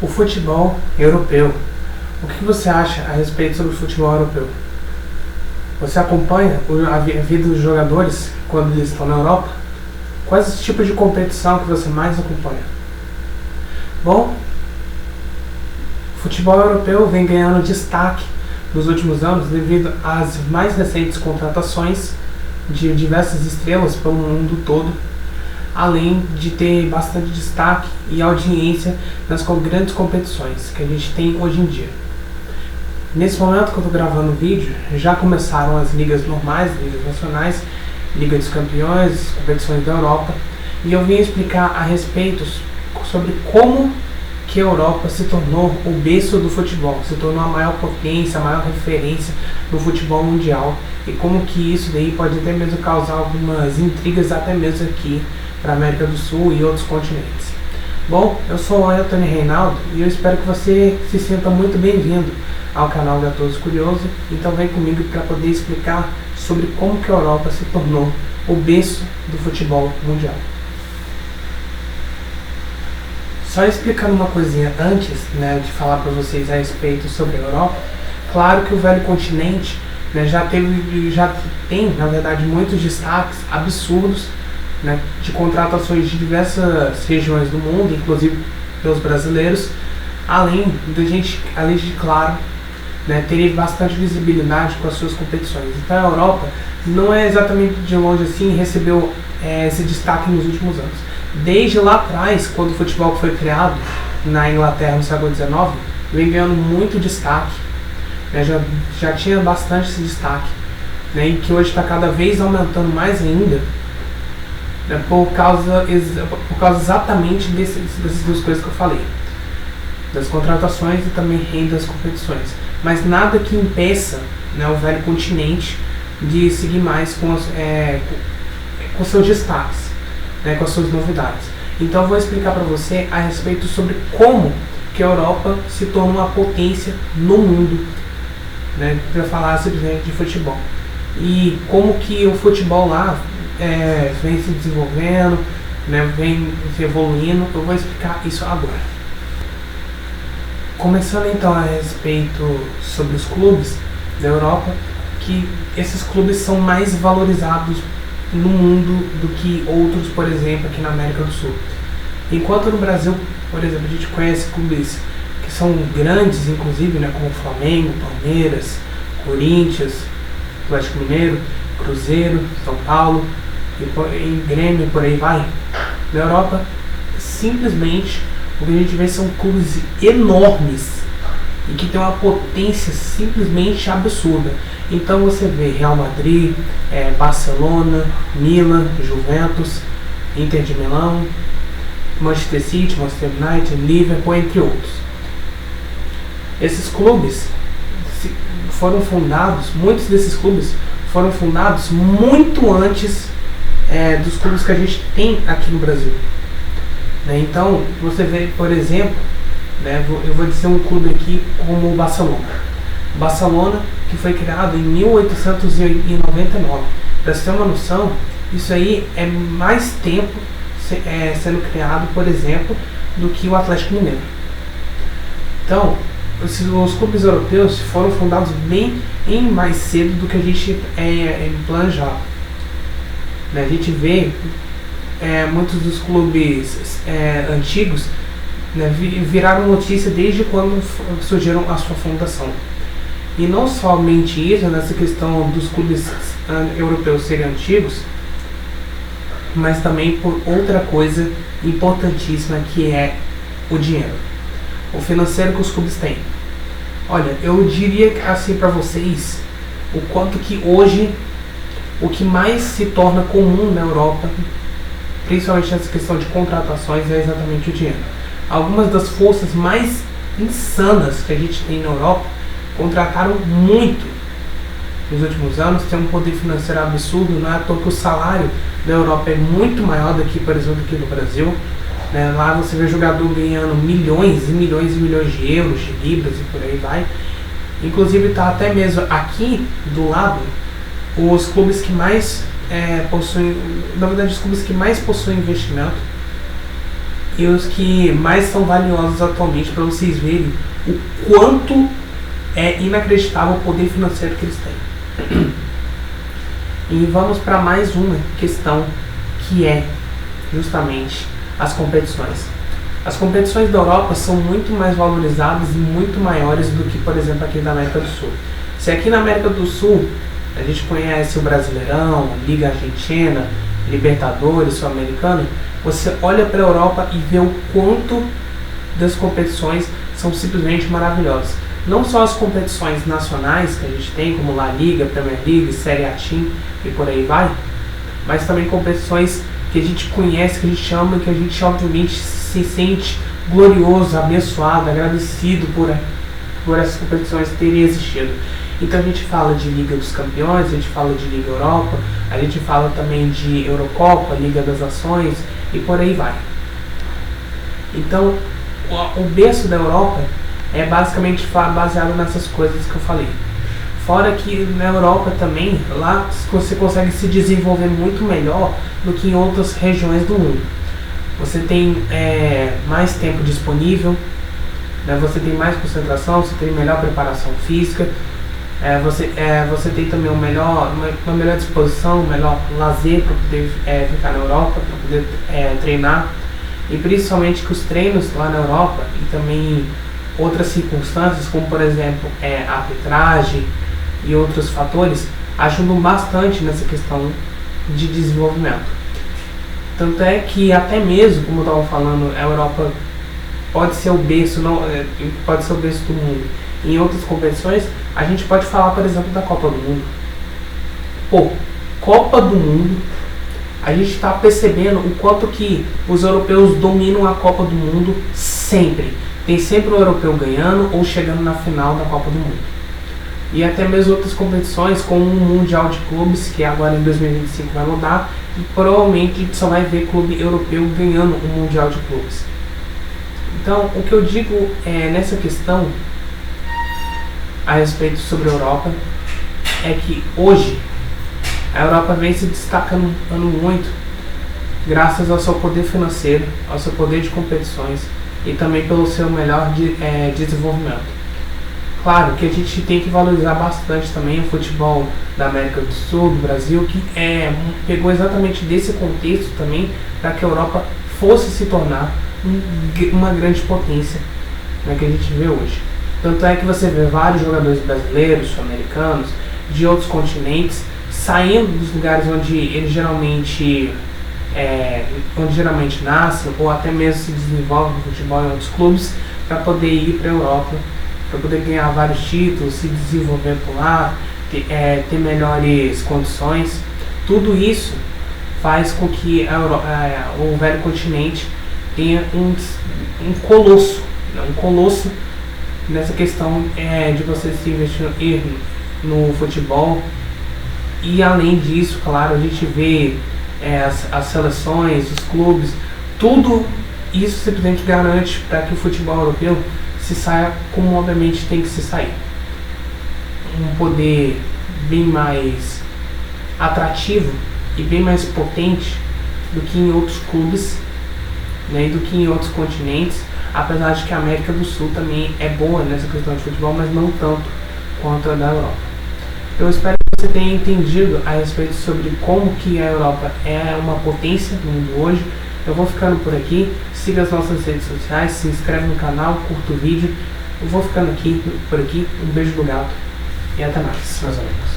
O futebol europeu. O que você acha a respeito sobre o futebol europeu? Você acompanha a vida dos jogadores quando eles estão na Europa? Quais tipos de competição que você mais acompanha? Bom, o futebol europeu vem ganhando destaque nos últimos anos devido às mais recentes contratações de diversas estrelas pelo mundo todo, além de ter bastante destaque e audiência nas grandes competições que a gente tem hoje em dia. Nesse momento que eu estou gravando o vídeo, já começaram as ligas normais, ligas nacionais, Liga dos Campeões, competições da Europa, e eu vim explicar a respeito sobre como que a Europa se tornou o berço do futebol, se tornou a maior potência, a maior referência no futebol mundial, e como que isso daí pode até mesmo causar algumas intrigas até mesmo aqui para a América do Sul e outros continentes. Bom, eu sou o Anthony Reinaldo e eu espero que você se sinta muito bem-vindo ao canal da Todos Curiosos. Então vem comigo para poder explicar sobre como que a Europa se tornou o berço do futebol mundial. Só explicando uma coisinha antes, de falar para vocês a respeito sobre a Europa. Claro que o velho continente, já tem, na verdade, muitos destaques absurdos, de contratações de diversas regiões do mundo, inclusive pelos brasileiros, além de, claro, ter bastante visibilidade com as suas competições. Então a Europa não é exatamente de longe assim, recebeu esse destaque nos últimos anos. Desde lá atrás, quando o futebol foi criado na Inglaterra no século XIX, vem ganhando muito destaque, já tinha bastante esse destaque, e que hoje está cada vez aumentando mais ainda, por causa exatamente dessas duas coisas que eu falei, das contratações e também das competições. Mas nada que impeça o velho continente de seguir mais com seus destaques, com as suas novidades. Então eu vou explicar para você a respeito sobre como que a Europa se tornou uma potência no mundo, para falar simplesmente de futebol. E como que o futebol lá vem se desenvolvendo, vem se evoluindo. Eu vou explicar isso agora. Começando então a respeito sobre os clubes da Europa, que esses clubes são mais valorizados no mundo do que outros, por exemplo, aqui na América do Sul. Enquanto no Brasil, por exemplo, a gente conhece clubes que são grandes, inclusive, como Flamengo, Palmeiras, Corinthians, Atlético Mineiro, Cruzeiro, São Paulo, e Grêmio, por aí vai. Na Europa, simplesmente, o que a gente vê são clubes enormes e que tem uma potência simplesmente absurda. Então você vê Real Madrid, Barcelona, Milan, Juventus, Inter de Milão, Manchester City, Manchester United, Liverpool, entre outros. Esses clubes foram fundados, muitos desses clubes foram fundados muito antes dos clubes que a gente tem aqui no Brasil. Então, você vê, por exemplo, eu vou dizer um clube aqui como o Barcelona. Barcelona, que foi criado em 1899. Para você ter uma noção, isso aí é mais tempo sendo criado, por exemplo, do que o Atlético Mineiro. Então, os clubes europeus foram fundados bem mais cedo do que a gente planejava. A gente vê muitos dos clubes antigos viraram notícia desde quando surgiram a sua fundação. E não somente isso, nessa questão dos clubes europeus serem antigos, mas também por outra coisa importantíssima, que é o dinheiro, o financeiro que os clubes têm. Olha, eu diria assim para vocês o quanto que hoje o que mais se torna comum na Europa, principalmente nessa questão de contratações, é exatamente o dinheiro. Algumas das forças mais insanas que a gente tem na Europa contrataram muito nos últimos anos, tem um poder financeiro absurdo. Não é à toa que o salário da Europa é muito maior daqui, por exemplo, do que no Brasil. Lá você vê jogador ganhando milhões e milhões e milhões de euros, de libras e por aí vai. Inclusive está até mesmo aqui do lado os clubes que mais possuem, na verdade os clubes que mais possuem investimento, e os que mais são valiosos atualmente, para vocês verem o quanto é inacreditável o poder financeiro que eles têm. E vamos para mais uma questão, que é justamente as competições. As competições da Europa são muito mais valorizadas e muito maiores do que, por exemplo, aqui na América do Sul. Se aqui na América do Sul a gente conhece o Brasileirão, Liga Argentina, Libertadores, Sul-Americano, você olha para a Europa e vê o quanto das competições são simplesmente maravilhosas. Não só as competições nacionais que a gente tem, como La Liga, Premier League, Série A Team e por aí vai, mas também competições que a gente conhece, que a gente ama e que a gente obviamente se sente glorioso, abençoado, agradecido por essas competições terem existido. Então a gente fala de Liga dos Campeões, a gente fala de Liga Europa, a gente fala também de Eurocopa, Liga das Nações e por aí vai. Então o berço da Europa é basicamente baseado nessas coisas que eu falei. Fora que na Europa também, lá você consegue se desenvolver muito melhor do que em outras regiões do mundo. Você tem mais tempo disponível, né? Você tem mais concentração, você tem melhor preparação física, você tem também uma melhor disposição, um melhor lazer para poder ficar na Europa, para poder treinar. E principalmente que os treinos lá na Europa e também outras circunstâncias, como por exemplo a arbitragem e outros fatores, ajudam bastante nessa questão de desenvolvimento. Tanto é que até mesmo, como eu estava falando, a Europa pode ser o berço, pode ser o berço do mundo. Em outras competições, a gente pode falar, por exemplo, da Copa do Mundo. Copa do Mundo, a gente está percebendo o quanto que os europeus dominam a Copa do Mundo sempre. Tem sempre o europeu ganhando ou chegando na final da Copa do Mundo. E até mesmo outras competições, como o Mundial de Clubes, que agora em 2025 vai mudar, e provavelmente a gente só vai ver clube europeu ganhando o Mundial de Clubes. Então, o que eu digo nessa questão a respeito sobre a Europa é que hoje a Europa vem se destacando muito graças ao seu poder financeiro, ao seu poder de competições e também pelo seu melhor desenvolvimento. Claro que a gente tem que valorizar bastante também o futebol da América do Sul, do Brasil, que pegou exatamente desse contexto também para que a Europa fosse se tornar uma grande potência, né, que a gente vê hoje. Tanto é que você vê vários jogadores brasileiros, sul-americanos, de outros continentes, saindo dos lugares onde eles geralmente nascem ou até mesmo se desenvolvem no futebol em outros clubes, para poder ir para a Europa, para poder ganhar vários títulos, se desenvolver por lá, ter melhores condições. Tudo isso faz com que o velho continente tenha um colosso, né? Um colosso nessa questão de você se investir no futebol. E além disso, claro, a gente vê as seleções, os clubes, tudo isso simplesmente garante para que o futebol europeu se saia como obviamente tem que se sair. Um poder bem mais atrativo e bem mais potente do que em outros clubes, né, e do que em outros continentes, apesar de que a América do Sul também é boa nessa questão de futebol, mas não tanto quanto a da Europa. Eu espero que você tenha entendido a respeito sobre como que a Europa é uma potência no mundo hoje. Eu vou ficando por aqui, siga as nossas redes sociais, se inscreve no canal, curta o vídeo. Eu vou ficando por aqui, um beijo do gato e até mais, meus amigos.